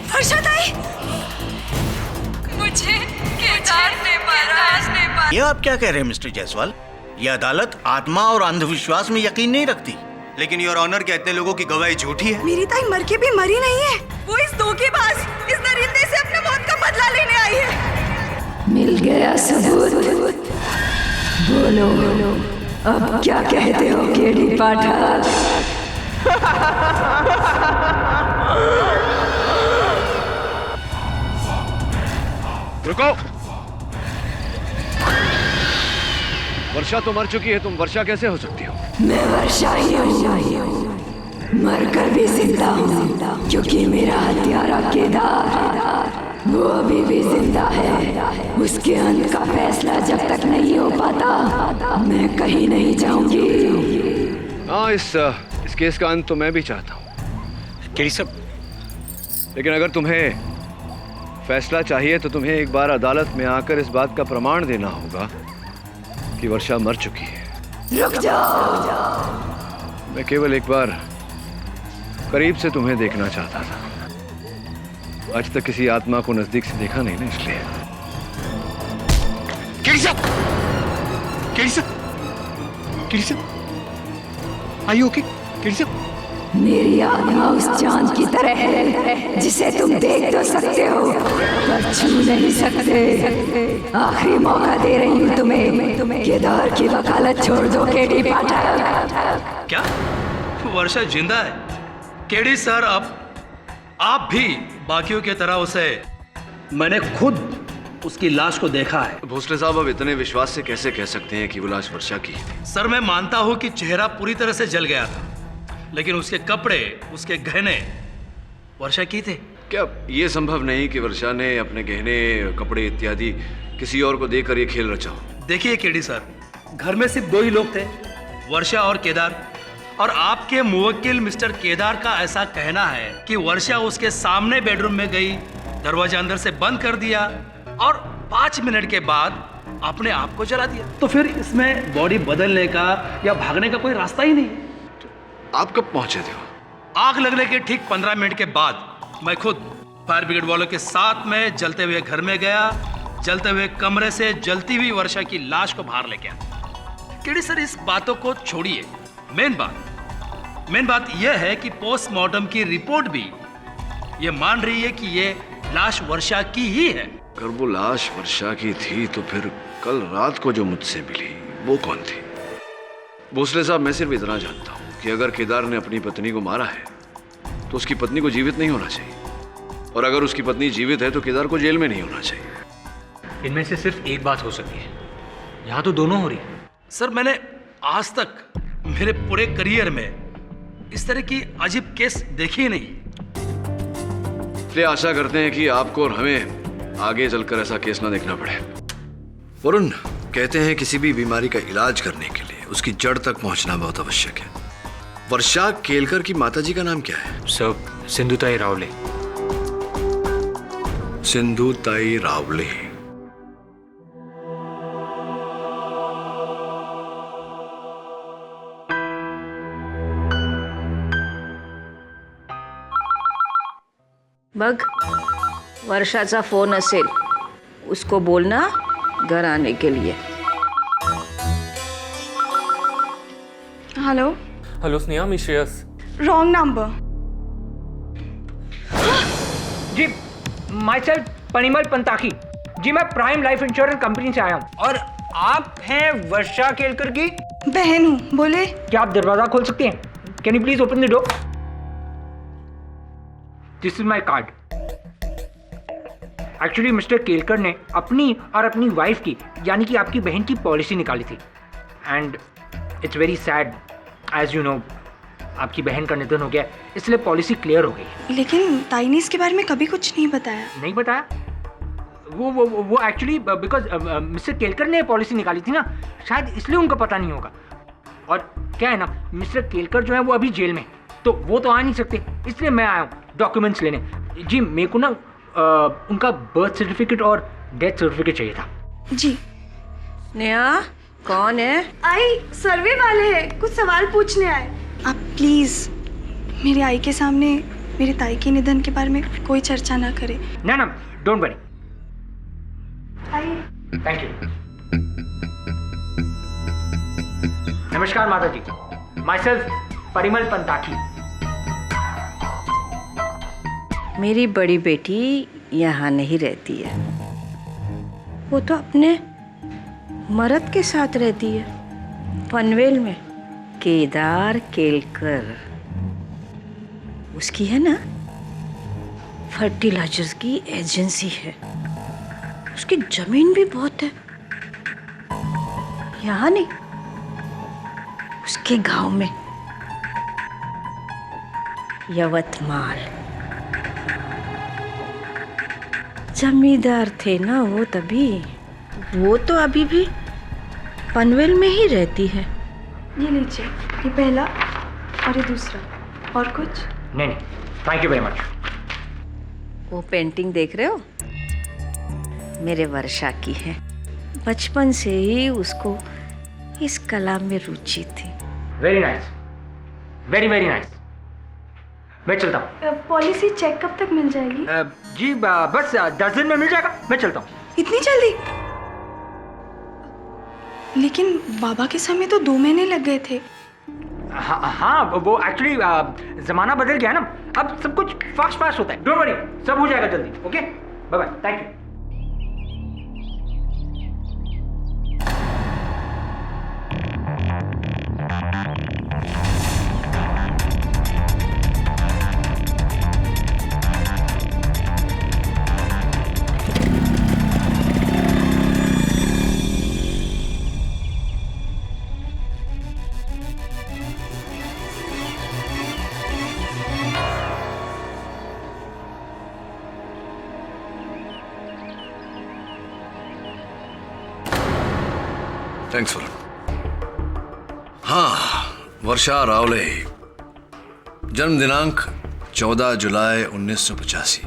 वर्षा ताई, मुझे केदार ने मारा। ये आप क्या कह रहे हैं मिस्टर जायसवाल? ये अदालत आत्मा और अंधविश्वास में यकीन नहीं रखती। लेकिन योर ऑनर कहते हैं लोगों की गवाही झूठी है। मेरी ताई मर के भी मरी नहीं है, वो इस धोखेबाज, इस दरिंदे से अपने मौत का बदला लेने आई है। मिल गया सबूत, बोलो अब क्या कहते हो केडी पाठक? रुको, वर्षा तो मर चुकी है, तुम वर्षा कैसे हो सकती हो? मैं वर्षा ही हूँ, मरकर भी जिंदा हूँ, क्योंकि मेरा हत्यारा केदार वो अभी भी जिंदा है। उसके अंत का फैसला जब तक नहीं हो पाता मैं कहीं नहीं जाऊंगी। हाँ, इस केस का अंत तो मैं भी चाहता हूँ केडी साहब, लेकिन अगर तुम्हें फैसला चाहिए तो तुम्हें एक बार अदालत में आकर इस बात का प्रमाण देना होगा कि वर्षा मर चुकी है। रुक जाओ। मैं केवल एक बार करीब से तुम्हें देखना चाहता था। आज तक किसी आत्मा को नजदीक से देखा नहीं ना, इसलिए। केडी साहब, केडी साहब, केडी साहब, आर यू ओके? केडी साहब, मेरी आत्मा उस चांद की तरह है जिसे तुम देख तो सकते हो पर छू नहीं सकते। आखिरी मौका दे रही हूँ तुम्हें, केदार की वकालत छोड़ दो केडी पाठक। क्या वर्षा जिंदा है? केडी सर, अब आप भी बाकियों की तरह उसे, मैंने खुद उसकी लाश को देखा है। भोसले साहब, अब इतने विश्वास से कैसे कह सकते हैं कि वो लाश वर्षा की थी? सर, मैं मानता हूं कि चेहरा पूरी तरह से जल गया था, लेकिन उसके कपड़े, उसके गहने वर्षा की थे। क्या ये संभव नहीं कि वर्षा ने अपने गहने, कपड़े इत्यादि किसी और को देकर ये खेल रचा हो? देखिए केडी सर, घर में सिर्फ दो ही लोग थे, वर्षा और केदार। और आपके मुवक्किल मिस्टर केदार का ऐसा कहना है कि वर्षा उसके सामने बेडरूम में गई, दरवाजा अंदर से बंद कर दिया और 5 मिनट के बाद अपने आप को जला दिया। तो फिर इसमें बॉडी बदलने का या भागने का कोई रास्ता ही नहीं। आप कब पहुंचे थे? आग लगने के ठीक 15 मिनट के बाद मैं खुद फायर ब्रिगेड वालों के साथ में जलते हुए घर में गया, जलते हुए कमरे से जलती हुई वर्षा की लाश को बाहर लेके आया। केडी सर, इस बातों को छोड़िए, मेन बात यह है कि पोस्टमार्टम की रिपोर्ट भी ये मान रही है कि ये लाश वर्षा की ही है। अगर वो लाश वर्षा की थी तो फिर कल रात को जो मुझसे मिली वो कौन थी? भोसले साहब, मैं सिर्फ इतना जानता हूँ कि अगर केदार ने अपनी पत्नी को मारा है तो उसकी पत्नी को जीवित नहीं होना चाहिए, और अगर उसकी पत्नी जीवित है तो केदार को जेल में नहीं होना चाहिए। इनमें से सिर्फ एक बात हो सकती है, यहाँ तो दोनों हो रही है। सर, मैंने आज तक मेरे पूरे करियर में इस तरह की अजीब केस देखी ही नहीं। इसलिए आशा करते हैं कि आपको और हमें आगे चलकर ऐसा केस ना देखना पड़े। वरुण, कहते हैं किसी भी बीमारी का इलाज करने के लिए उसकी जड़ तक पहुंचना बहुत आवश्यक है। वर्षा केलकर की माताजी का नाम क्या है? सर, सिंधुताई रावले। सिंधुताई रावले। बघ, वर्षाचा फोन असेल, उसको बोलना घर आने के लिए। हेलो हेलो स्नेहा, मी श्रेयस। Wrong number. जी, माई सेल्फ परिमल पंताकी जी, मैं प्राइम लाइफ इंश्योरेंस कंपनी से आया हूँ। और आप हैं वर्षा केलकर की बहन हूँ, बोले। क्या आप दरवाजा खोल सकते हैं? Can you please open the door? This is my card. Actually mister Kelkar ने अपनी और अपनी वाइफ की, यानी कि आपकी बहन की पॉलिसी निकाली थी, and it's very sad, as you know, आपकी बहन का निधन हो गया, इसलिए पॉलिसी क्लियर हो गई। लेकिन ताई ने इसके बारे में कभी कुछ नहीं बताया। नहीं बताया? वो एक्चुअली बिकॉज मिस्टर केलकर ने पॉलिसी निकाली थी ना, शायद इसलिए उनको पता नहीं होगा। और क्या है ना, मिस्टर केलकर जो है वो अभी जेल में, तो वो तो आ नहीं सकते, इसलिए मैं आया हूँ डॉक्यूमेंट्स लेने। जी, मेरे को ना उनका बर्थ सर्टिफिकेट और डेथ सर्टिफिकेट चाहिए था। जी। नेहा, कौन है? आई सर्वे वाले हैं, कुछ सवाल पूछने आए। आप प्लीज मेरी आई के सामने मेरी ताई के निधन के बारे में कोई चर्चा ना करें। ना ना, don't worry. I thank you. नमस्कार माता जी, माई सेल्फ परिमल पंताकी। मेरी बड़ी बेटी यहाँ नहीं रहती है, वो तो अपने मर्द के साथ रहती है पनवेल में, केदार केलकर। उसकी है ना फर्टिलाइजर्स की एजेंसी है, उसकी जमीन भी बहुत है। यहाँ नहीं, उसके गांव में, यवतमाल। जमींदार थे ना वो तभी, वो तो अभी भी पनवेल में ही रहती है। ये लीजिए, ये पहला और ये दूसरा। और कुछ? नहीं, थैंक यू वेरी मच। वो पेंटिंग देख रहे हो, मेरे वर्षा की है। बचपन से ही उसको इस कला में रुचि थी। Very nice, very very nice. मैं चलता हूँ। पॉलिसी चेक कब तक मिल जाएगी? जी बस 10 दिन में मिल जाएगा। मैं चलता हूँ। इतनी जल्दी? लेकिन बाबा के समय तो 2 महीने लग गए थे। हाँ, वो एक्चुअली जमाना बदल गया ना, अब सब कुछ फास्ट फास्ट होता है। डोंट वरी, सब हो जाएगा जल्दी। Okay, bye bye, thank you. Thanks for. हाँ, वर्षा रावले, जन्म दिनांक 14 जुलाई 1985,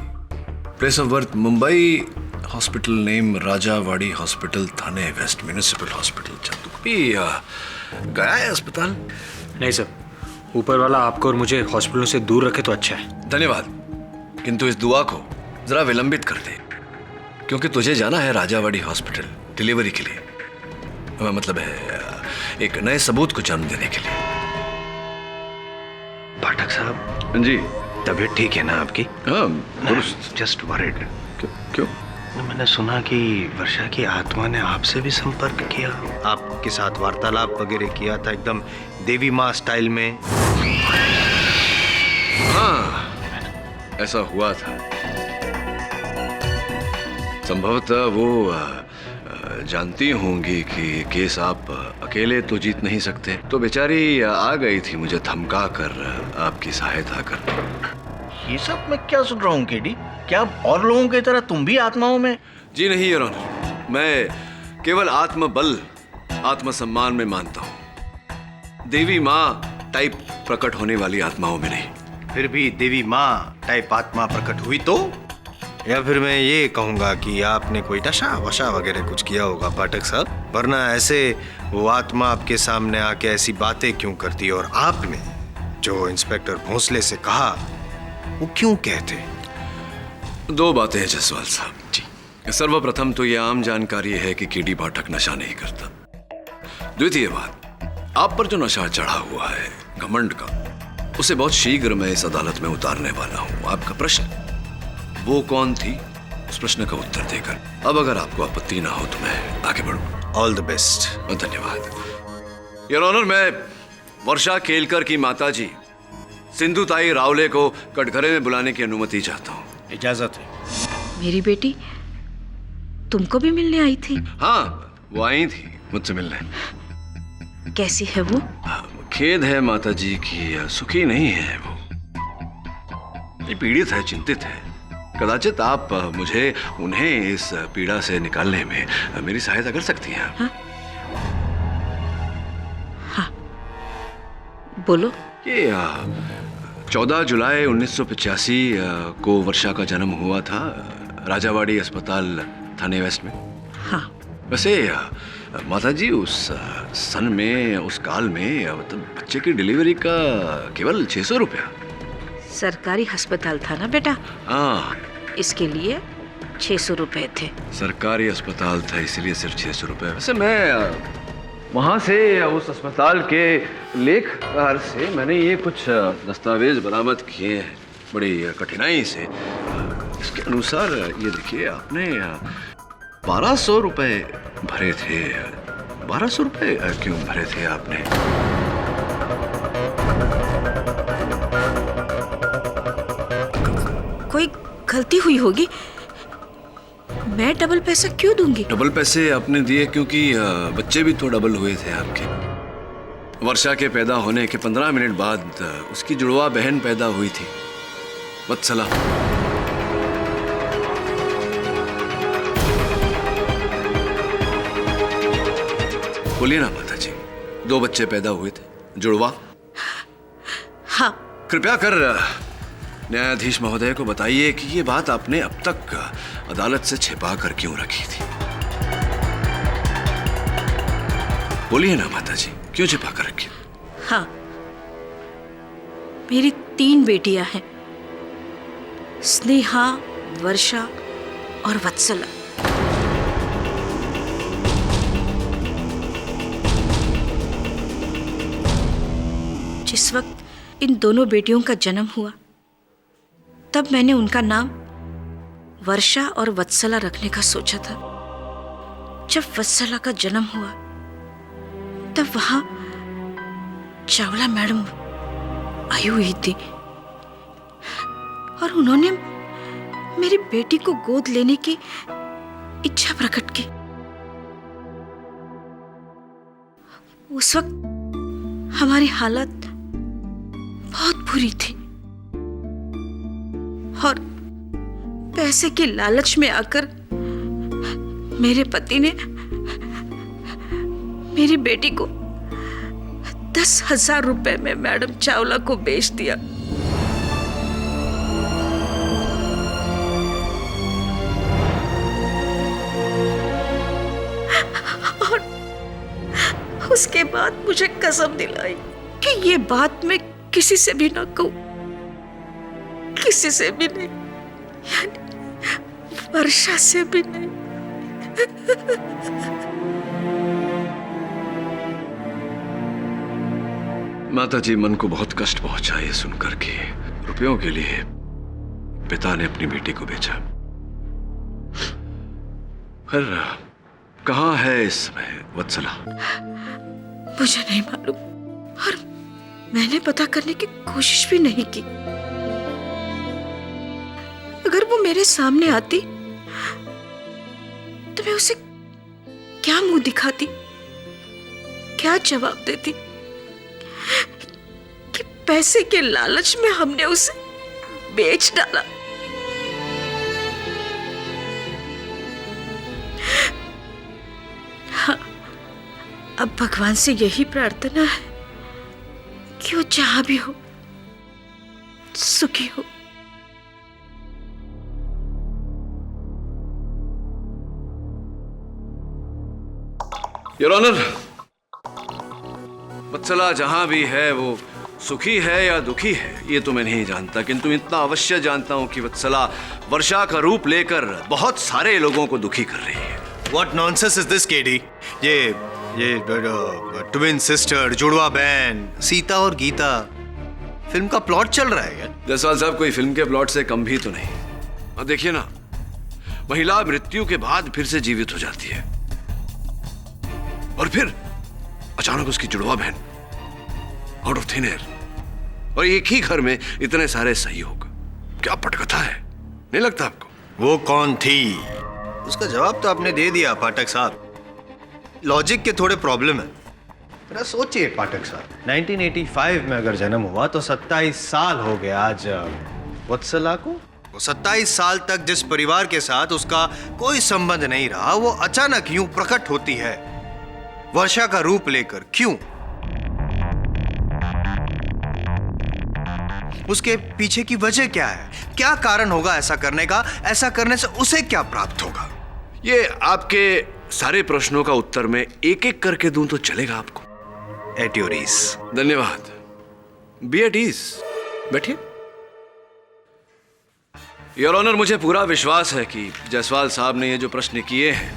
place of birth Mumbai, hospital name Rajawadi hospital, Thane west, municipal hospital चंदुकपी। गया है अस्पताल? नहीं सर, ऊपर वाला आपको और मुझे हॉस्पिटलों से दूर रखे तो अच्छा है। धन्यवाद, किंतु इस दुआ को जरा विलंबित कर दे, क्योंकि तुझे जाना है राजावाड़ी हॉस्पिटल डिलीवरी के लिए। मतलब है एक नए सबूत को जन्म देने के लिए। पाठक साहब जी, तबीयत ठीक है ना आपकी? हाँ, जस्ट वरिड। क्यों? मैंने सुना कि वर्षा की आत्मा ने आपसे भी संपर्क किया, आपके साथ वार्तालाप वगैरह किया था, एकदम देवी माँ स्टाइल में। हाँ, ऐसा हुआ था। संभवतः वो जानती होंगी कि केस आप अकेले तो जीत नहीं सकते, तो बेचारी आ गई थी मुझे धमका कर आपकी सहायता कर। ये सब मैं क्या सुन रहा हूँ केडी? क्या और लोगों की तरह तुम भी आत्माओं में? जी नहीं योर ऑनर, मैं केवल आत्मबल, आत्मसम्मान में मानता हूँ, देवी माँ टाइप प्रकट होने वाली आत्माओं में नहीं। फिर भी देवी माँ टाइप आत्मा प्रकट हुई तो? या फिर मैं ये कहूँगा कि आपने कोई नशा वशा वगैरह कुछ किया होगा पाठक साहब, वरना ऐसे वो आत्मा आपके सामने आके ऐसी बातें क्यों करती, और आपने जो इंस्पेक्टर भोसले से कहा वो क्यों कहते? 2 बातें हैं जसवाल साहब जी। सर्वप्रथम तो ये आम जानकारी है कि केडी पाठक नशा नहीं करता। द्वितीय बात, आप पर जो नशा चढ़ा हुआ है घमंड का, उसे बहुत शीघ्र मैं इस अदालत में उतारने वाला हूँ। आपका प्रश्न, वो कौन थी, उस प्रश्न का उत्तर देकर अब अगर आपको आपत्ति ना हो तो मैं आगे बढ़ूं। All the best. धन्यवाद योर ऑनर। मैं वर्षा केलकर की माताजी सिंधुताई रावले को कटघरे में बुलाने की अनुमति चाहता हूँ। इजाजत है। मेरी बेटी तुमको भी मिलने आई थी? हाँ, वो आई थी मुझसे मिलने। कैसी है वो? खेद है माताजी की सुखी नहीं है वो, ये पीड़ित है, चिंतित है। कदाचित आप मुझे उन्हें इस पीड़ा से निकालने में मेरी सहायता कर सकती हैं। हाँ? हाँ, बोलो। ये 14 जुलाई 1985 को वर्षा का जन्म हुआ था राजावाड़ी अस्पताल थाने वेस्ट में। हाँ। वैसे माता जी, उस सन में, उस काल में मतलब बच्चे की डिलीवरी का केवल 600 रुपया। सरकारी अस्पताल था ना बेटा, हाँ, इसके लिए 600 रुपए थे। सरकारी अस्पताल था इसलिए सिर्फ 600 रुपये। वैसे मैं वहाँ से, उस अस्पताल के लेखपाल से मैंने ये कुछ दस्तावेज बरामद किए हैं बड़ी कठिनाई से। इसके अनुसार ये देखिए, आपने 1200 रुपये भरे थे। 1200 रुपये क्यों भरे थे आपने? कोई गलती हुई होगी, मैं डबल पैसा क्यों दूंगी? डबल पैसे आपने दिए क्योंकि बच्चे भी तो डबल हुए थे आपके। वर्षा के पैदा होने के 15 मिनट बाद उसकी जुड़वा बहन पैदा हुई थी, वत्सला। बोलिए ना माता जी, 2 बच्चे पैदा हुए थे, जुड़वा। हाँ। कृपया कर न्यायाधीश महोदय को बताइए कि ये बात आपने अब तक अदालत से छिपा कर क्यों रखी थी? बोलिए ना माता जी, क्यों छिपा कर रखी? हाँ, मेरी 3 बेटियां हैं, स्नेहा, वर्षा और वत्सला। जिस वक्त इन दोनों बेटियों का जन्म हुआ, तब मैंने उनका नाम वर्षा और वत्सला रखने का सोचा था। जब वत्सला का जन्म हुआ, तब वहां चावला मैडम आई हुई थी और उन्होंने मेरी बेटी को गोद लेने की इच्छा प्रकट की। उस वक्त हमारी हालत बहुत बुरी थी और पैसे के लालच में आकर मेरे पति ने मेरी बेटी को 10,000 रुपए में मैडम चावला को बेच दिया। और उसके बाद मुझे कसम दिलाई कि ये बात मैं किसी से भी ना कहूं, किसी से भी नहीं, यानी वर्षा से भी नहीं। माता जी, मन को बहुत कष्ट पहुंचा ये सुनकर कि रुपयों के लिए पिता ने अपनी बेटी को बेचा। फिर कहाँ है इस समय वत्सला? मुझे नहीं मालूम और मैंने पता करने की कोशिश भी नहीं की। अगर वो मेरे सामने आती तो मैं उसे क्या मुंह दिखाती, क्या जवाब देती कि पैसे के लालच में हमने उसे बेच डाला। हाँ, अब भगवान से यही प्रार्थना है कि वो जहां भी हो सुखी हो। योर ऑनर, वत्सला जहां भी है वो सुखी है या दुखी है ये तो मैं नहीं जानता, किंतु इतना अवश्य जानता हूं कि वत्सला वर्षा का रूप लेकर बहुत सारे लोगों को दुखी कर रही है। What nonsense is this, KD? ये ट्विन सिस्टर, जुड़वा बहन, सीता और गीता, फिल्म का प्लॉट चल रहा है क्या? जायसवाल साहब, कोई फिल्म के प्लॉट से कम भी तो नहीं। अब देखिए ना, महिला मृत्यु के बाद फिर से जीवित हो जाती है और फिर अचानक उसकी जुड़वा बहन आउट ऑफ थिन एयर, और एक ही घर में इतने सारे सहयोग। क्या पटकथा है, नहीं लगता आपको? वो कौन थी? उसका जवाब तो आपने दे दिया पाठक साहब। लॉजिक के थोड़े प्रॉब्लम है। जरा सोचिए पाठक साहब, 1985 में अगर जन्म हुआ तो 27 साल हो गए आज वत्सला को। वो 27 साल तक जिस परिवार के साथ उसका कोई संबंध नहीं रहा, वो अचानक यूं प्रकट होती है वर्षा का रूप लेकर। क्यों? उसके पीछे की वजह क्या है? क्या कारण होगा ऐसा करने का? ऐसा करने से उसे क्या प्राप्त होगा? ये आपके सारे प्रश्नों का उत्तर मैं एक एक करके दूं तो चलेगा आपको? At your ease. धन्यवाद। बी एट ईज, बैठिए। योर ऑनर, मुझे पूरा विश्वास है कि जायसवाल साहब ने ये जो प्रश्न किए हैं,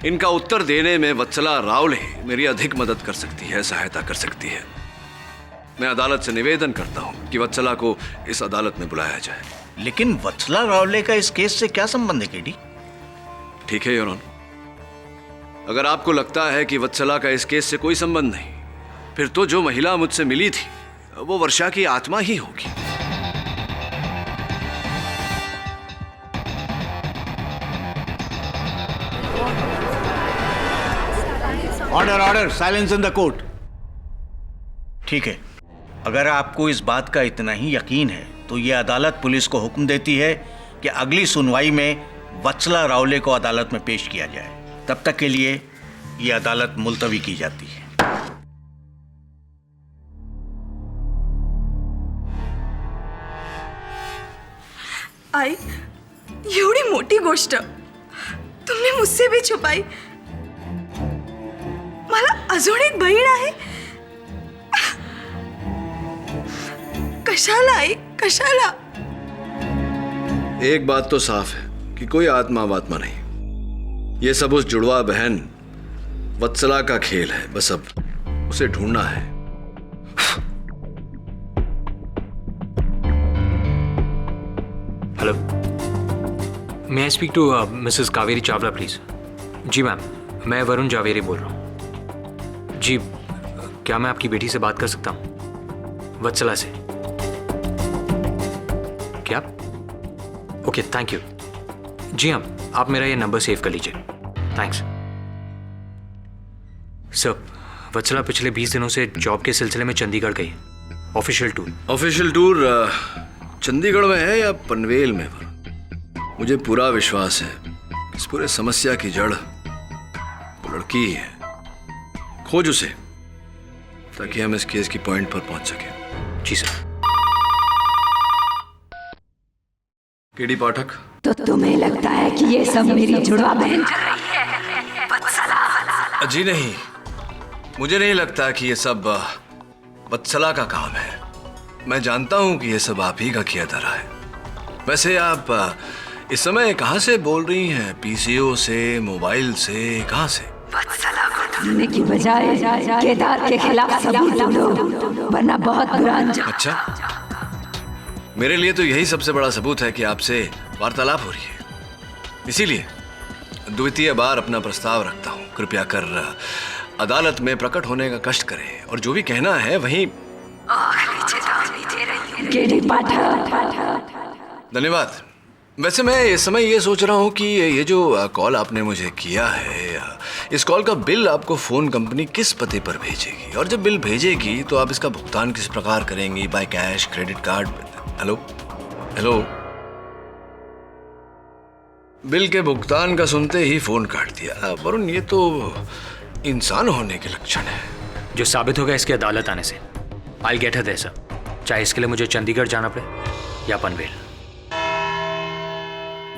इनका उत्तर देने में वत्सला रावले मेरी अधिक मदद कर सकती है, सहायता कर सकती है। मैं अदालत से निवेदन करता हूं कि वत्सला को इस अदालत में बुलाया जाए। लेकिन वत्सला रावले का इस केस से क्या संबंध है केडी? ठीक है योर ऑनर, अगर आपको लगता है कि वत्सला का इस केस से कोई संबंध नहीं, फिर तो जो महिला मुझसे मिली थी वो वर्षा की आत्मा ही होगी। Order order, silence in the court. ठीक है, अगर आपको इस बात का इतना ही यकीन है तो ये अदालत पुलिस को हुक्म देती है कि अगली सुनवाई में वत्सला रावले को अदालत में पेश किया जाए। तब तक के लिए ये अदालत मुलतवी की जाती है। आई, एवढी मोठी गोष्ट तुमने मुझसे भी छुपाई। मला अजून एक बहीण आहे। कशाला आई, कशाला? एक बात तो साफ है कि कोई आत्मा वात्मा नहीं, ये सब उस जुड़वा बहन वत्सला का खेल है। बस अब उसे ढूंढना है। Hello, may I speak to Mrs Kaveri Chawla please? जी मैम, मैं वरुण जावेरी बोल रहा हूँ। जी, क्या मैं आपकी बेटी से बात कर सकता हूँ? वत्सला से। क्या? Okay, thank you. जी हाँ, आप मेरा ये नंबर सेव कर लीजिए। Thanks sir. वत्सला पिछले 20 दिनों से जॉब के सिलसिले में चंडीगढ़ गई। Official tour. Official tour Chandigarh में है या पनवेल में? मुझे पूरा विश्वास है इस पूरे समस्या की जड़ वो लड़की ही है। खोज उसे ताकि हम इस केस की पॉइंट पर पहुंच सके। जी सर। केडी पाठक, तो तुम्हें लगता है कि ये सब मेरी जुड़वा बहन कर रही है? वत्सला। जी नहीं, मुझे नहीं लगता कि ये सब वत्सला का काम है। मैं जानता हूं कि ये सब आप ही का किया धरा है। वैसे आप इस समय कहां से बोल रही हैं? पीसीओ से, मोबाइल से, कहां से? वत्सला को ढूंढने की बजाय केदार के खिलाफ सबूत ढूंढो, वरना बहुत बुरा अंजाम। अच्छा, मेरे लिए तो यही सबसे बड़ा सबूत है कि आपसे वार्तालाप हो रही है। इसीलिए द्वितीय बार अपना प्रस्ताव रखता हूं। कृपया कर अदालत में प्रकट होने का कष्ट करें और जो भी कहना है वहीं। धन्यवाद। वैसे मैं इस समय ये सोच रहा हूँ कि ये जो कॉल आपने मुझे किया है, इस कॉल का बिल आपको फोन कंपनी किस पते पर भेजेगी, और जब बिल भेजेगी तो आप इसका भुगतान किस प्रकार करेंगी? By cash, credit card? Hello hello, bill के भुगतान का सुनते ही फोन काट दिया। वरुण, ये तो इंसान होने के लक्षण है। जो साबित होगा इसकी अदालत आने से। I get her there sir, चाहे इसके लिए मुझे चंडीगढ़ जाना पड़े या पनवेल।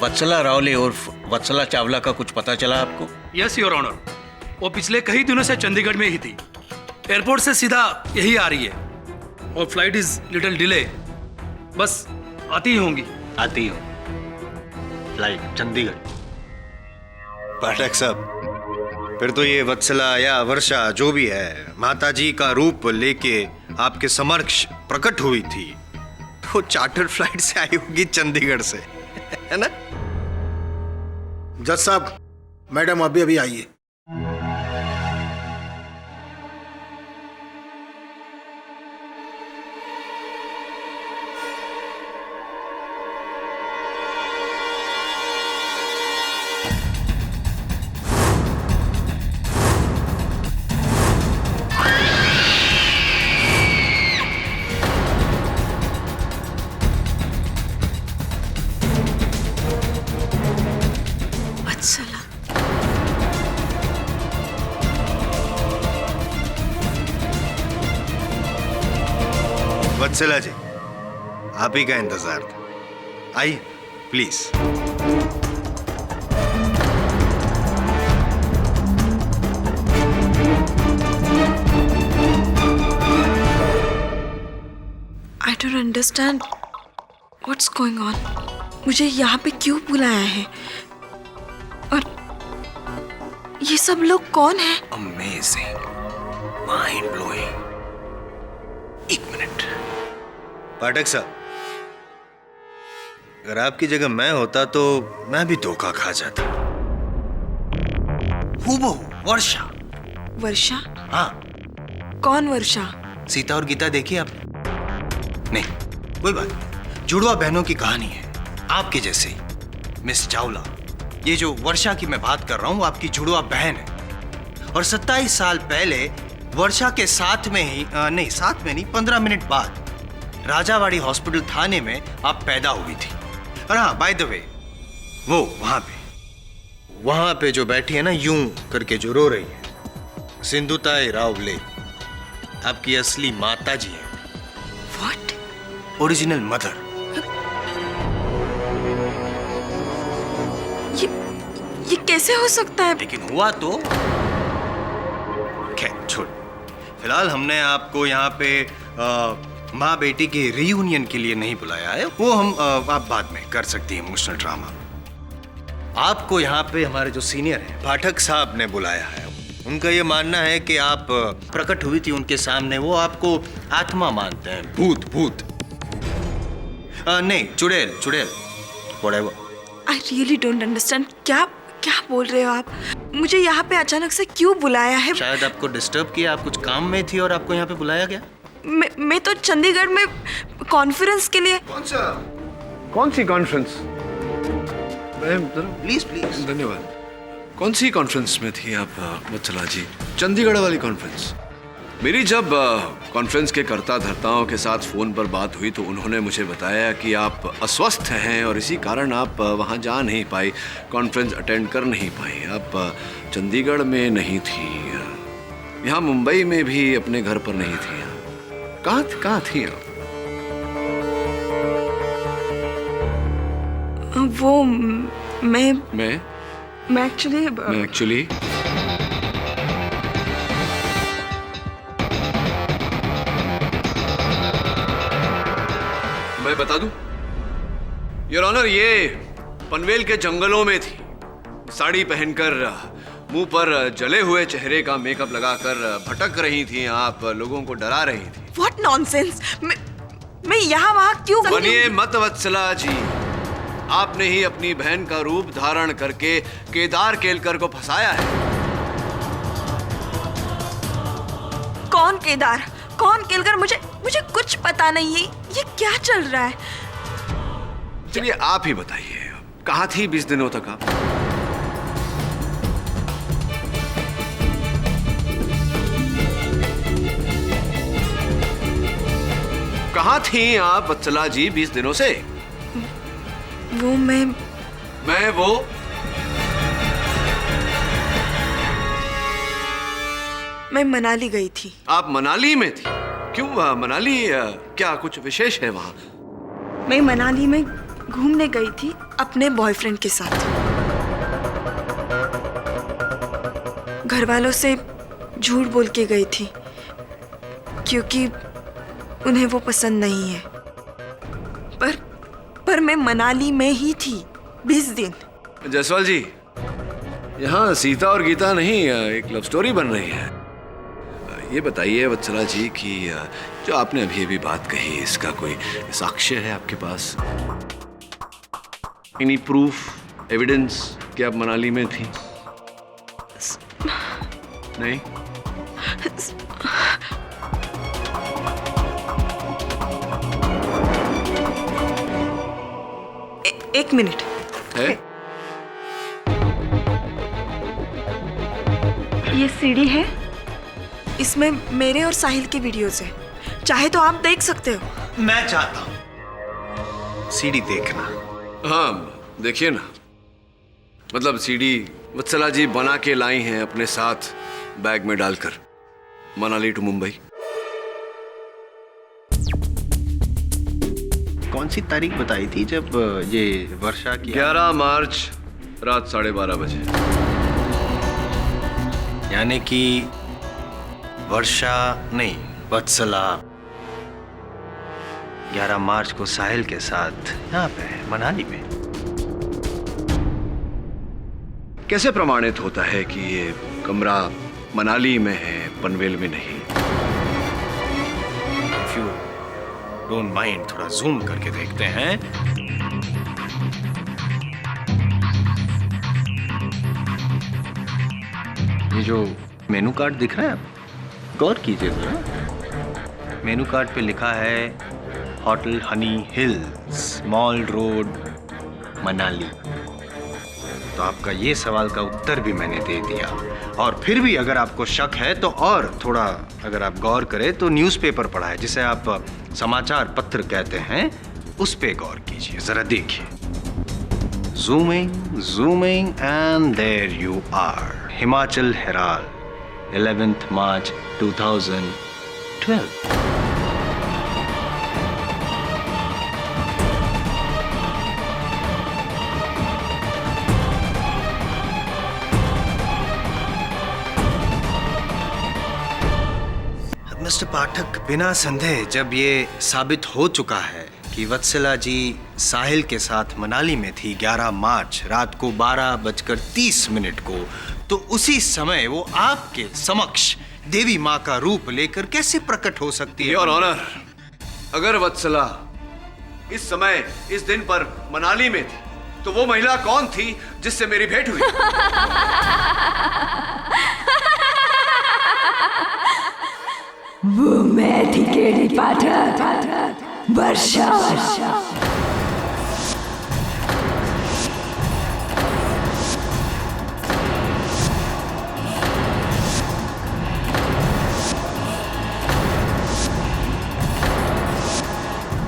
वत्सला रावले और वत्सला चावला का कुछ पता चला आपको? यस योर ऑनर, वो पिछले कई दिनों से चंडीगढ़ में ही थी। एयरपोर्ट से सीधा यही आ रही है और फ्लाइट इज लिटिल डिले। बस आती ही होंगी। आती हो फ्लाइट चंडीगढ़। पाठक साहब, फिर तो ये वत्सला या वर्षा जो भी है, माताजी का रूप लेके आपके समक्ष प्रकट हुई थी तो चार्टर फ्लाइट से आई होगी चंडीगढ़ से, है ना? जज साहब, मैडम अभी अभी आई है। वत्सला। वत्सला जी, आप ही का इंतजार था। आइए please. Don't understand what's going on. मुझे यहाँ पे क्यों बुलाया है और ये सब लोग कौन है? Amazing, mind blowing. एक मिनट पाठक साहब, अगर आपकी जगह मैं होता तो मैं भी धोखा खा जाता। हूबहू वर्षा। वर्षा? हाँ, कौन वर्षा? सीता और गीता देखी आपने? नहीं, कोई बात नहीं। जुड़वा बहनों की कहानी है, आपके जैसे ही। मिस चावला, ये जो वर्षा की मैं बात कर रहा हूँ, आपकी जुड़वा बहन है। और 27 साल पहले वर्षा के साथ में ही साथ में नहीं 15 मिनट बाद राजावाड़ी हॉस्पिटल थाने में आप पैदा हुई थी। और हाँ, बाय द वे, वो वहां पे जो बैठी है ना, यूं करके जो रो रही है, सिंधुताई रावले आपकी असली माता जी है। व्हाट? Original mother. ये कैसे हो सकता है? लेकिन हुआ तो खैर छोड़। फिलहाल हमने आपको यहाँ पे माँ बेटी के रीयूनियन के लिए नहीं बुलाया है, वो हम आप बाद में कर सकती हैं, इमोशनल ड्रामा। आपको यहाँ पे हमारे जो सीनियर हैं पाठक साहब ने बुलाया है। उनका ये मानना है कि आप प्रकट हुई थी उनके सामने, वो आपको आत्मा मानते हैं, भूत। नहीं, चुड़ैल whatever. I really don't understand. क्या बोल रहे हो आप? मुझे यहाँ पे अचानक से क्यों बुलाया है? शायद आपको डिस्टर्ब किया, आप कुछ काम में थी और आपको यहाँ पे बुलाया गया। मैं तो चंडीगढ़ में कॉन्फ्रेंस के लिए। कौन सी कॉन्फ्रेंस? प्लीज धन्यवाद। कौन सी कॉन्फ्रेंस में थी आप वत्सला जी? चंडीगढ़ वाली कॉन्फ्रेंस। मेरी जब कॉन्फ्रेंस के कर्ता धर्ताओं के साथ फोन पर बात हुई तो उन्होंने मुझे बताया कि आप अस्वस्थ हैं और इसी कारण आप वहां जा नहीं पाई, कॉन्फ्रेंस अटेंड कर नहीं पाई। आप चंडीगढ़ में नहीं थी, यहाँ मुंबई में भी अपने घर पर नहीं थी। कहाँ थी आप? वो मैं एक्चुअली मैं बता दूं योर ऑनर, ये पनवेल के जंगलों में थी। साड़ी पहनकर, मुंह पर जले हुए चेहरे का मेकअप लगाकर भटक रही थी आप, लोगों को डरा रही थी। What nonsense! मैं यहाँ वहाँ क्यों? बनिए मत वत्सला जी, आपने ही अपनी बहन का रूप धारण करके केदार केलकर को फंसाया है। कौन केदार, कौन केलकर? मुझे कुछ पता नहीं है। ये क्या चल रहा है? चलिए आप ही बताइए, कहाँ थी 20 दिनों तक आप? कहाँ थी आप वत्सला जी 20 दिनों से? वो मैं मनाली गई थी। आप मनाली में थी? क्यों मनाली, क्या कुछ विशेष है वहां? मैं मनाली में घूमने गई थी अपने बॉयफ्रेंड के साथ। घर वालों से झूठ बोल के गई थी क्योंकि उन्हें वो पसंद नहीं है। पर मैं मनाली में ही थी 20 दिन। जसवाल जी, यहाँ सीता और गीता नहीं, एक लव स्टोरी बन रही है। ये बताइए वत्सला जी कि जो आपने अभी बात कही, इसका कोई साक्ष्य है आपके पास? एनी प्रूफ, एविडेंस कि आप मनाली में थी? नहीं? एक मिनट है? ये सीडी है, इसमें मेरे और साहिल के वीडियोस हैं। चाहे तो आप देख सकते हो। मैं चाहता हूं सीडी देखना। हाँ देखिए ना, मतलब सीडी वत्सला जी बना के लाई हैं अपने साथ बैग में डालकर, मनाली टू मुंबई। कौन सी तारीख बताई थी जब ये वर्षा की? 11 मार्च रात 12:30 बजे। यानी कि वर्षा नहीं, वत्सला 11 मार्च को साहिल के साथ यहाँ पे मनाली में। कैसे प्रमाणित होता है कि ये कमरा मनाली में है, पनवेल में नहीं? इफ यू डोंट माइंड थोड़ा जूम करके देखते हैं। ये जो मेनू कार्ड दिख रहा है आप गौर कीजिए जरा। मेनू कार्ड पे लिखा है hotel Honey hills, mall road, Manali. तो आपका ये सवाल का उत्तर भी मैंने दे दिया। और फिर भी अगर आपको शक है तो और थोड़ा अगर आप गौर करें तो न्यूज़पेपर पढ़ा है, जिसे आप समाचार पत्र कहते हैं, उस पे गौर कीजिए जरा, देखिए। Zooming zooming and there you are. Himachal Herald, 11th March 2012। Mister Pathak, बिना संदेह जब ये साबित हो चुका है कि वत्सला जी साहिल के साथ मनाली में थी 11 मार्च रात को 12:30 को, तो उसी समय वो आपके समक्ष देवी माँ का रूप लेकर कैसे प्रकट हो सकती है? योर ऑनर, अगर वत्सला इस समय इस दिन पर मनाली में थी तो वो महिला कौन थी जिससे मेरी भेंट हुई? वो मैं थी केडी पाठक, वर्षा।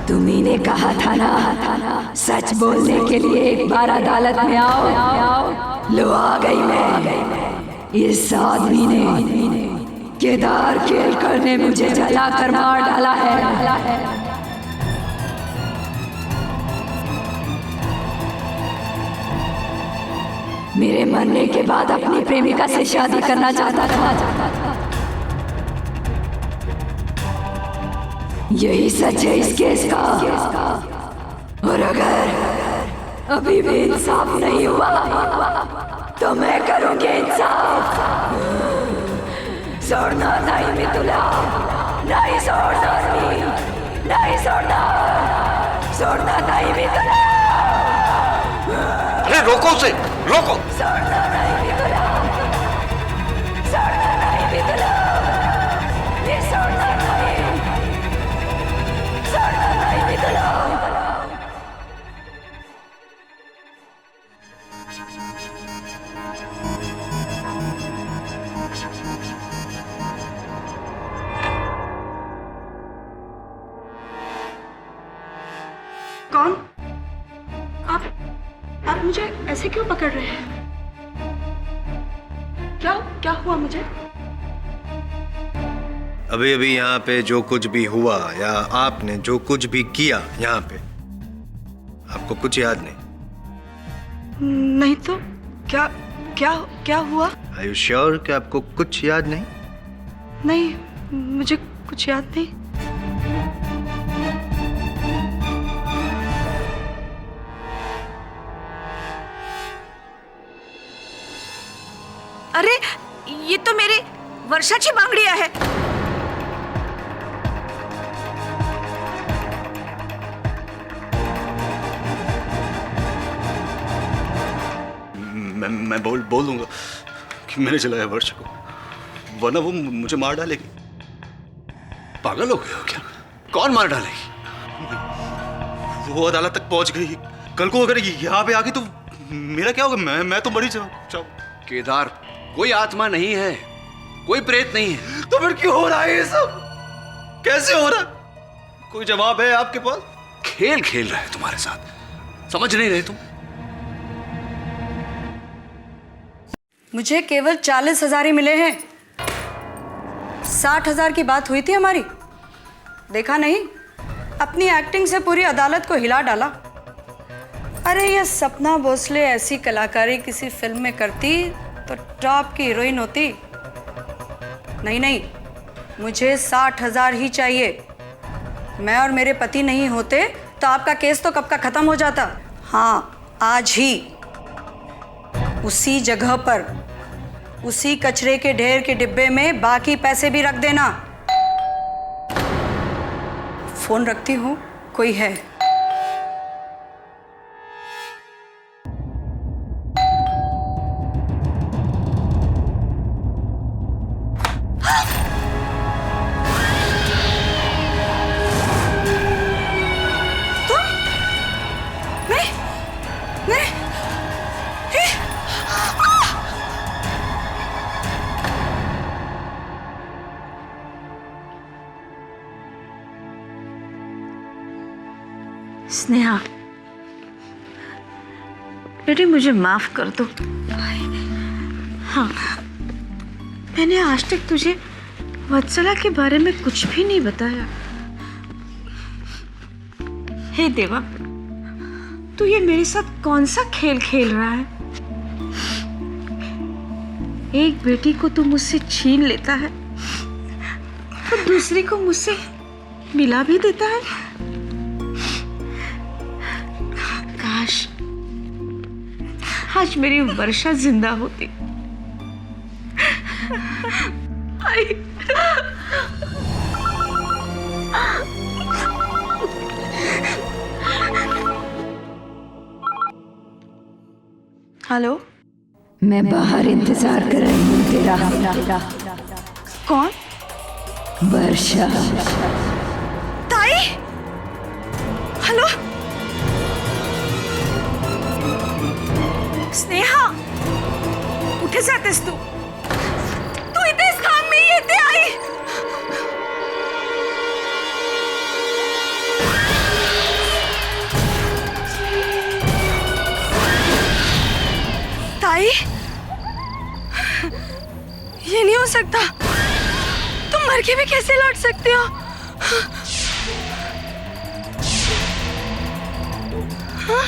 तुम्ही ने कहा था ना, सच बोलने के लिए एक बार अदालत में आओ। लो आ गई मैं। इस आदमी ने, केदार केलकर ने मुझे जलाकर मार डाला है। मेरे मरने के बाद अपनी प्रेमिका से शादी करना चाहता था। यही सच है इस केस का। और अगर अभी भी इंसाफ नहीं हुआ तो मैं करूंगी इंसाफ। छोड़ना नहीं मितुला, नहीं छोड़ना, नहीं छोड़ना, छोड़ना नहीं मितुला। अरे रोको उसे, रोको। छोड़ना नहीं मितुला, छोड़ना नहीं मितुला, ये छोड़ना नहीं मितुला। कौन? आप मुझे ऐसे क्यों पकड़ रहे हैं? क्या हुआ मुझे? अभी अभी यहाँ पे जो कुछ भी हुआ या आपने जो कुछ भी किया यहाँ पे, आपको कुछ याद नहीं? नहीं तो क्या हुआ? Are you sure कि आपको कुछ याद नहीं? नहीं, मुझे कुछ याद नहीं। अरे ये तो मेरी वर्षाची बांगड़िया है। मैं बोल दूंगा कि मैंने जलाया वर्षा को, वरना वो मुझे मार डालेगी। पागल हो गए हो क्या? कौन मार डालेगी? वो अदालत तक पहुंच गई, कल को अगर यहाँ पे आ गई तो मेरा क्या होगा? मैं तो मरी जाऊं। केदार, कोई आत्मा नहीं है, कोई प्रेत नहीं है। तो फिर क्यों हो रहा है ये सब? कैसे हो रहा? कोई जवाब है आपके पास? खेल खेल रहा है तुम्हारे साथ, समझ नहीं रहे तुम? मुझे केवल 40,000 ही मिले हैं। 60,000 की बात हुई थी हमारी, देखा नहीं? अपनी एक्टिंग से पूरी अदालत को हिला डाला। अरे ये सपना भोसले ऐसी कलाकारी किसी फिल्म में करती तो टॉप की हीरोइन होती। नहीं, मुझे 60,000 ही चाहिए। मैं और मेरे पति नहीं होते तो आपका केस तो कब का खत्म हो जाता। हाँ, आज ही उसी जगह पर उसी कचरे के ढेर के डिब्बे में बाकी पैसे भी रख देना। फोन रखती हूँ, कोई है। स्नेहा, बेटी मुझे माफ कर दो। हाँ, मैंने आज तक तुझे वत्सला के बारे में कुछ भी नहीं बताया। हे देवा, तू ये मेरे साथ कौन सा खेल खेल रहा है? एक बेटी को तू मुझसे छीन लेता है और दूसरी को मुझसे मिला भी देता है। काश आज मेरी वर्षा जिंदा होती। हेलो, मैं बाहर इंतजार कर रही हूँ तेरा। कौन? वर्षा। ताई, हेलो। स्नेहा, कुठे जातेस तू? तू इथेच थांब, मी येते आई। ताई, ये नहीं हो सकता। तुम मर के भी कैसे लौट सकते हो? हाँ?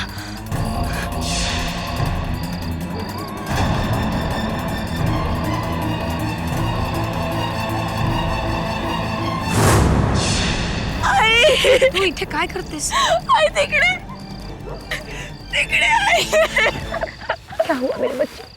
तू इथे काय करतेस? आई तिकडे, तिकडे आई। क्या हुआ मेरे बच्चे?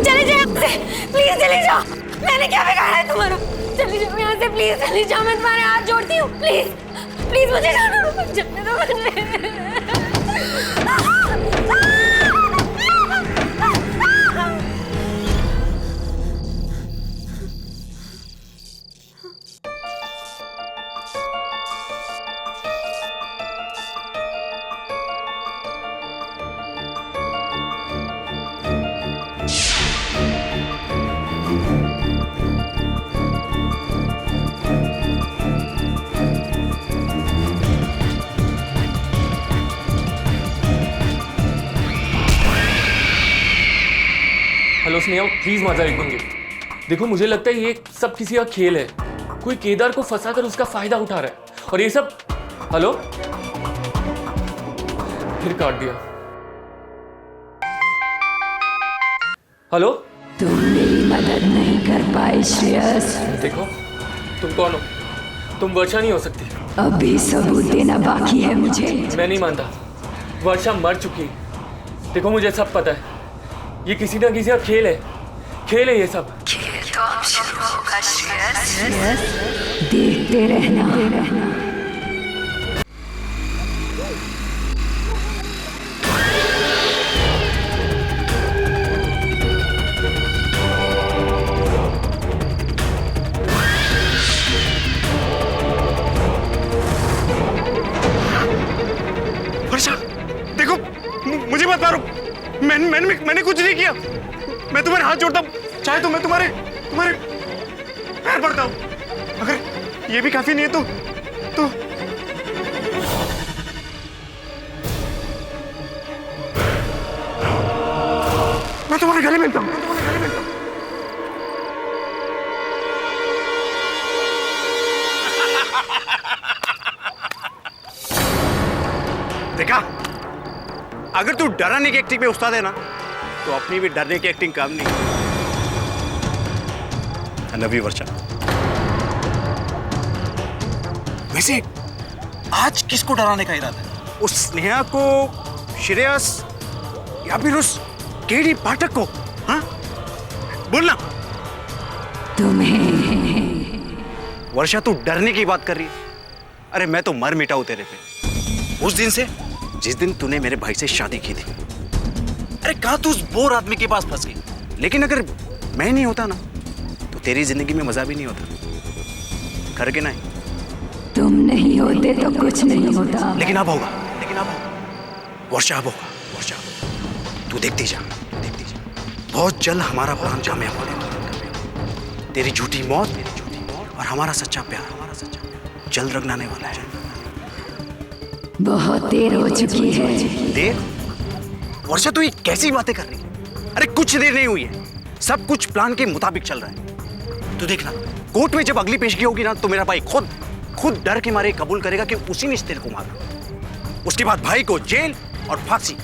चले जाओ यहाँ से, प्लीज चले जाओ। मैंने क्या बिगाड़ा है तुम्हारा? चले जाओ यहाँ से, प्लीज चले जाओ। मैं तुम्हारे हाथ जोड़ती हूँ, प्लीज प्लीज मुझे जाने दो। हेलो स्नेहा, प्लीज माता रुकेंगे। देखो मुझे लगता है ये सब किसी का खेल है। कोई केदार को फंसाकर उसका फायदा उठा रहा है और ये सब। हेलो, फिर काट दिया। हेलो, तुम मेरी मदद नहीं कर पाए श्रेयस। देखो तुम कौन हो? तुम वर्षा नहीं हो सकती। अभी सबूत देना बाकी है मुझे। मैं नहीं मानता, वर्षा मर चुकी। देखो मुझे सब पता है, ये किसी ना किसी का खेल है। खेल है ये सब। खेल तो अब शुरू होगा श्रेयस। देखते रहना। हाथ जोड़ता हूँ, चाहे तो मैं तुम्हारे पैर पड़ता हूँ। अगर ये भी काफी नहीं है तो मैं तुम्हारे गले मिलता हूँ। देखा, अगर तू डराने की एक्टिंग में उस्ताद है ना, तो अपनी भी डरने की एक्टिंग काम नहीं। I love you, वर्षा। वैसे आज किसको डराने का इरादा है? उस स्नेहा को, श्रेयस, या फिर उस केडी पाठक को? हाँ, बोलना। तुम्हें। वर्षा, तू डरने की बात कर रही है? अरे मैं तो मर मिटा हूं तेरे पे। उस दिन से, जिस दिन तूने मेरे भाई से शादी की थी। अरे कहा तू उस बोर आदमी के पास फंस गई। लेकिन अगर मैं नहीं होता ना, तो तेरी जिंदगी में मजा भी नहीं होता। कर के नहीं? तुम नहीं होते तो कुछ नहीं होता। लेकिन अब होगा, वर्षा अब होगा। वर्षा, तू देखती जा। बहुत जल्द हमारा प्लान कामयाब होने वाला है। तेरी झूठी मौत और हमारा सच्चा प्यार जल्द रंगने वाला है। बहुत देर हो चुकी है। देर? वर्षा, तू ये कैसी बातें कर रही है? अरे कुछ देर नहीं हुई है, सब कुछ प्लान के मुताबिक चल रहा है। तू देखना, कोर्ट में जब अगली पेशगी होगी ना, तो मेरा भाई खुद डर के मारे कबूल करेगा कि उसी ने इस तेरे को मारा। उसके बाद भाई को जेल और फांसी,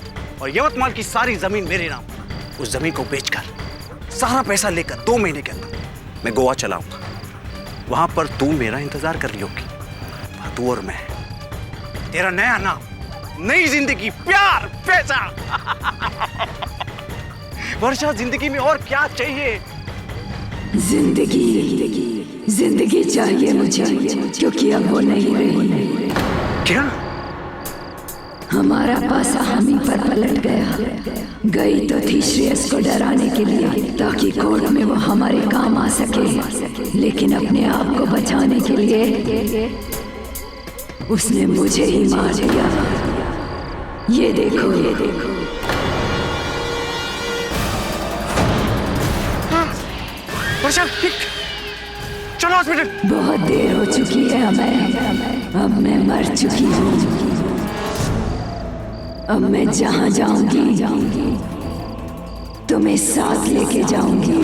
और यवतमाल की सारी जमीन मेरे नाम। उस जमीन को बेचकर सारा पैसा लेकर 2 महीने के अंदर मैं गोवा चलाऊंगा। वहां पर तू मेरा इंतजार कर रही होगी, तू और मैं। तेरा नया नाम, नई जिंदगी, प्यार, पैसा। वर्षा, जिंदगी में और क्या चाहिए? जिंदगी चाहिए मुझे, क्योंकि अब वो नहीं रही। क्या? हमारा पासा हम ही पर पलट गया। गई तो थी श्रेयस को डराने के लिए, ताकि कोर्ट में वो हमारे काम आ सके, लेकिन अपने आप को बचाने के लिए उसने मुझे ही मार दिया। ये देखो। वर्षा, चलो हॉस्पिटल। बहुत देर हो चुकी है हमें। अब मैं मर चुकी हूँ। अब मैं जहाँ जाऊंगी तुम्हें साथ लेके जाऊंगी।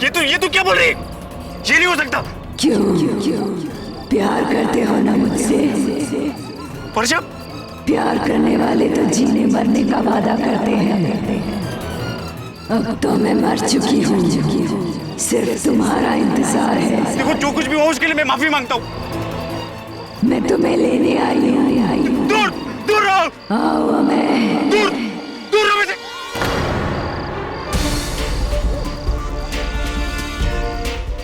ये तू क्या बोल रही? ये नहीं हो सकता। क्यों? प्यार करते हो ना मुझसे? वर्षा, प्यार करने वाले तो जीने मरने का वादा करते हैं। अब तो मैं मर चुकी हूँ, सिर्फ तुम्हारा इंतजार है। देखो, जो कुछ भी हो उसके लिए मैं माफी मांगता हूँ। मैं तुम्हें लेने आई हूँ। दूर रहो। आओ, मैं दूर रहो मुझसे।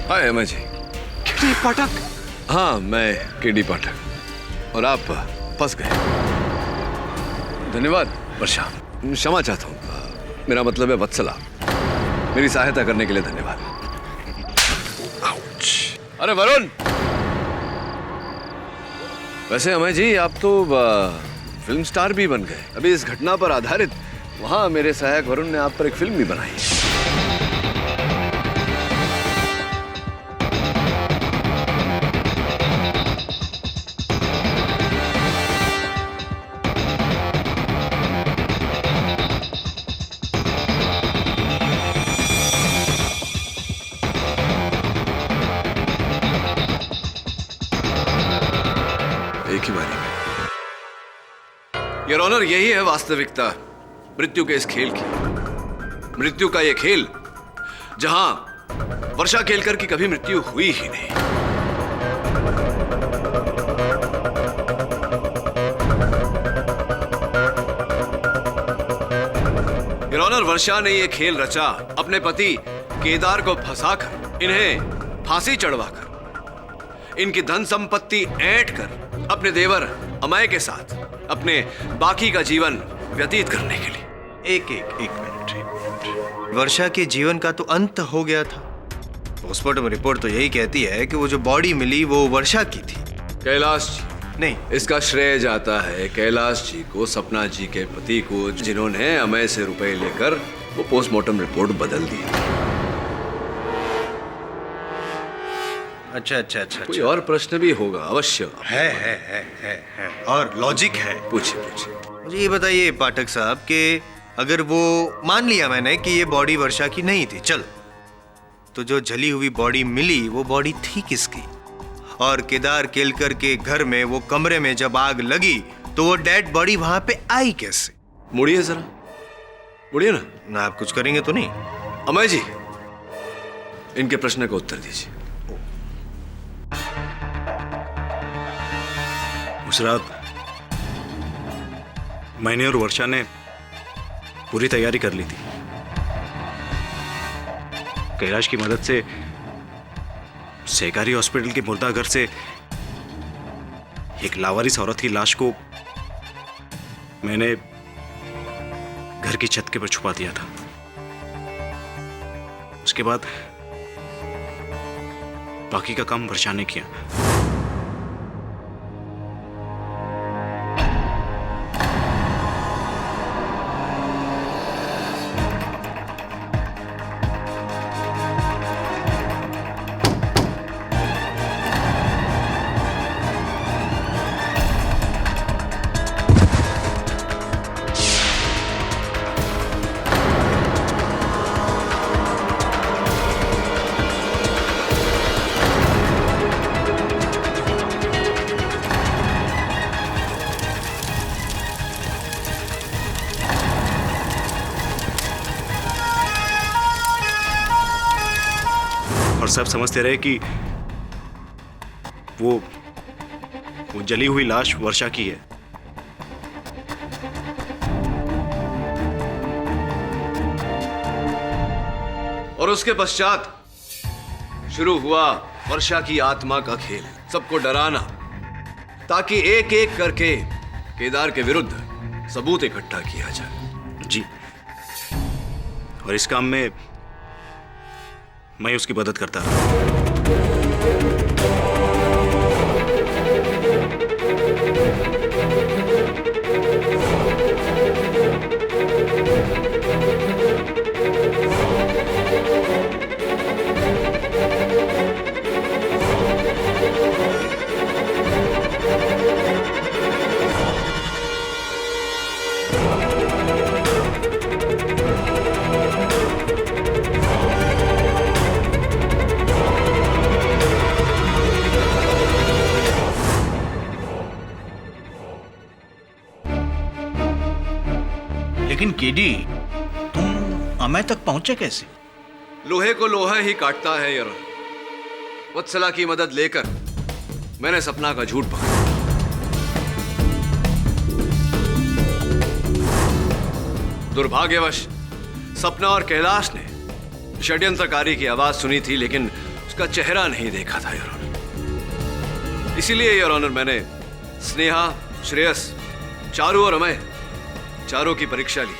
हाय अमय जी। केडी पाठक? हाँ, मैं केडी पाठक। और आप फंस गए। धन्यवाद वर्षा, क्षमा चाहता हूँ। मेरा मतलब है वत्सला। मेरी सहायता करने के लिए धन्यवाद। आउच। अरे वरुण, वैसे अमय जी आप तो फिल्म स्टार भी बन गए। अभी इस घटना पर आधारित वहां मेरे सहायक वरुण ने आप पर एक फिल्म भी बनाई है। एक ही बारी में। योर ऑनर, यही है वास्तविकता मृत्यु के इस खेल की। मृत्यु का यह खेल जहां वर्षा केलकर की कभी मृत्यु हुई ही नहीं। योर ऑनर, वर्षा ने यह खेल रचा अपने पति केदार को फंसाकर, इन्हें फांसी चढ़वाकर, इनकी धन संपत्ति ऐंठ कर अपने देवर अमय के साथ अपने बाकी का जीवन व्यतीत करने के लिए। एक मिनट। वर्षा के जीवन का तो अंत हो गया था। पोस्टमार्टम रिपोर्ट तो यही कहती है कि वो जो बॉडी मिली वो वर्षा की थी। कैलाश जी, नहीं, इसका श्रेय जाता है कैलाश जी को, सपना जी के पति को, जिन्होंने अमय से रुपए लेकर वो पोस्टमार्टम रिपोर्ट बदल दी। अच्छा। कोई और प्रश्न भी होगा अवश्य। है और लॉजिक है। पूछिए। मुझे ये बताइए पाठक साहब कि अगर वो मान लिया मैंने कि ये बॉडी वर्षा की नहीं थी, चल, तो जो जली हुई बॉडी मिली वो बॉडी थी किसकी? और केदार केलकर के घर में वो कमरे में जब आग लगी तो वो डेड बॉडी वहां पे आई कैसे? मुड़िए जरा, मुड़िए ना। आप कुछ करेंगे तो नहीं? अमय जी, इनके प्रश्न का उत्तर दीजिए। उस रात मैंने और वर्षा ने पूरी तैयारी कर ली थी। कैलाश की मदद से सहकारी हॉस्पिटल के मुर्दाघर से एक लावारिस औरत की लाश को मैंने घर की छत के पर छुपा दिया था। उसके बाद बाकी का काम वर्षा ने किया। और सब समझते रहे कि वो जली हुई लाश वर्षा की है। और उसके पश्चात शुरू हुआ वर्षा की आत्मा का खेल, सबको डराना, ताकि एक एक करके केदार के विरुद्ध सबूत इकट्ठा किया जाए। जी, और इस काम में मैं उसकी मदद करता रहा। लेकिन केडी, तुम अमय तक पहुंचे कैसे? लोहे को लोहा ही काटता है यार। वत्सला की मदद लेकर मैंने सपना का झूठ पकड़ा। दुर्भाग्यवश सपना और कैलाश ने षड्यंत्रकारी की आवाज सुनी थी, लेकिन उसका चेहरा नहीं देखा था योर ऑनर। इसीलिए योर ऑनर मैंने स्नेहा, श्रेयस, चारू और अमय चारों की परीक्षा ली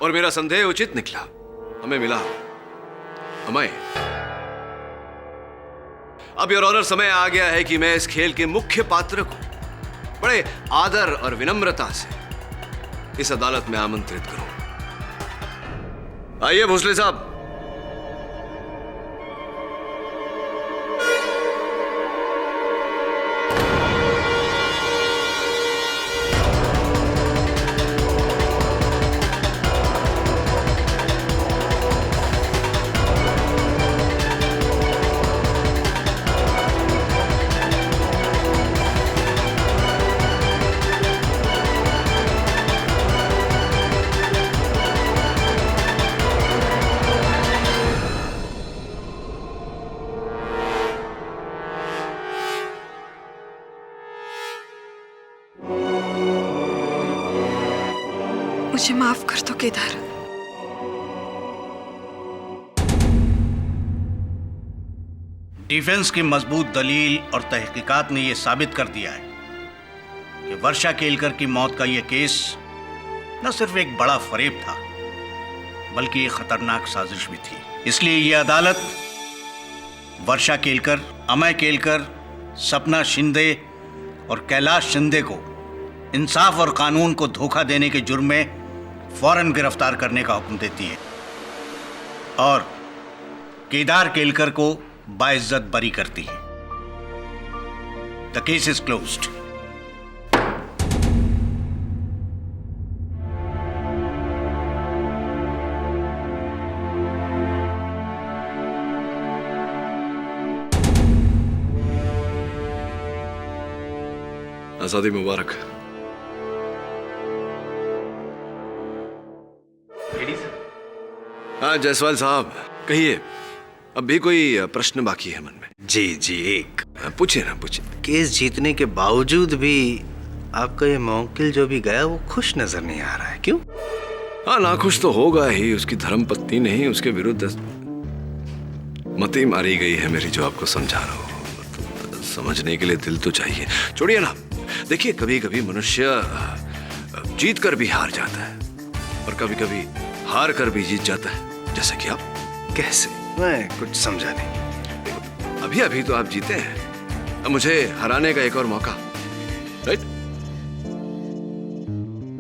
और मेरा संदेह उचित निकला। हमें मिला अमय। अब योर ऑनर समय आ गया है कि मैं इस खेल के मुख्य पात्र को बड़े आदर और विनम्रता से इस अदालत में आमंत्रित करूं। आइए भोसले साहब। मुझे माफ कर दो केदार। डिफेंस की मजबूत दलील और तहकीकात ने यह साबित कर दिया है कि वर्षा केलकर की मौत का यह केस न सिर्फ एक बड़ा फरेब था, बल्कि एक खतरनाक साजिश भी थी। इसलिए यह अदालत वर्षा केलकर, अमय केलकर, सपना शिंदे और कैलाश शिंदे को इंसाफ और कानून को धोखा देने के जुर्म में फौरन गिरफ्तार करने का हुक्म देती है और केदार केलकर को बाइज्जत बरी करती है। The case is closed. आजादी मुबारक। हाँ जायसवाल साहब, कहिए, अब भी कोई प्रश्न बाकी है मन में? जी जी, एक पूछिए ना, पूछिए। केस जीतने के बावजूद भी आपका ये मौकिल जो भी गया वो खुश नजर नहीं आ रहा है, क्यों? हाँ, नाखुश तो होगा ही। उसकी धर्मपत्नी नहीं, उसके विरुद्ध मती मारी गई है मेरी, जो आपको समझा रहा हूँ। समझने के लिए दिल तो चाहिए। छोड़िए ना, देखिए कभी कभी मनुष्य जीत कर भी हार जाता है और कभी कभी हार कर भी जीत जाता है, जैसे कि आप। कैसे? मैं कुछ समझा नहीं। अभी अभी तो आप जीते हैं, अब मुझे हराने का एक और मौका। राइट?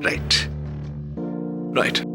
Right right.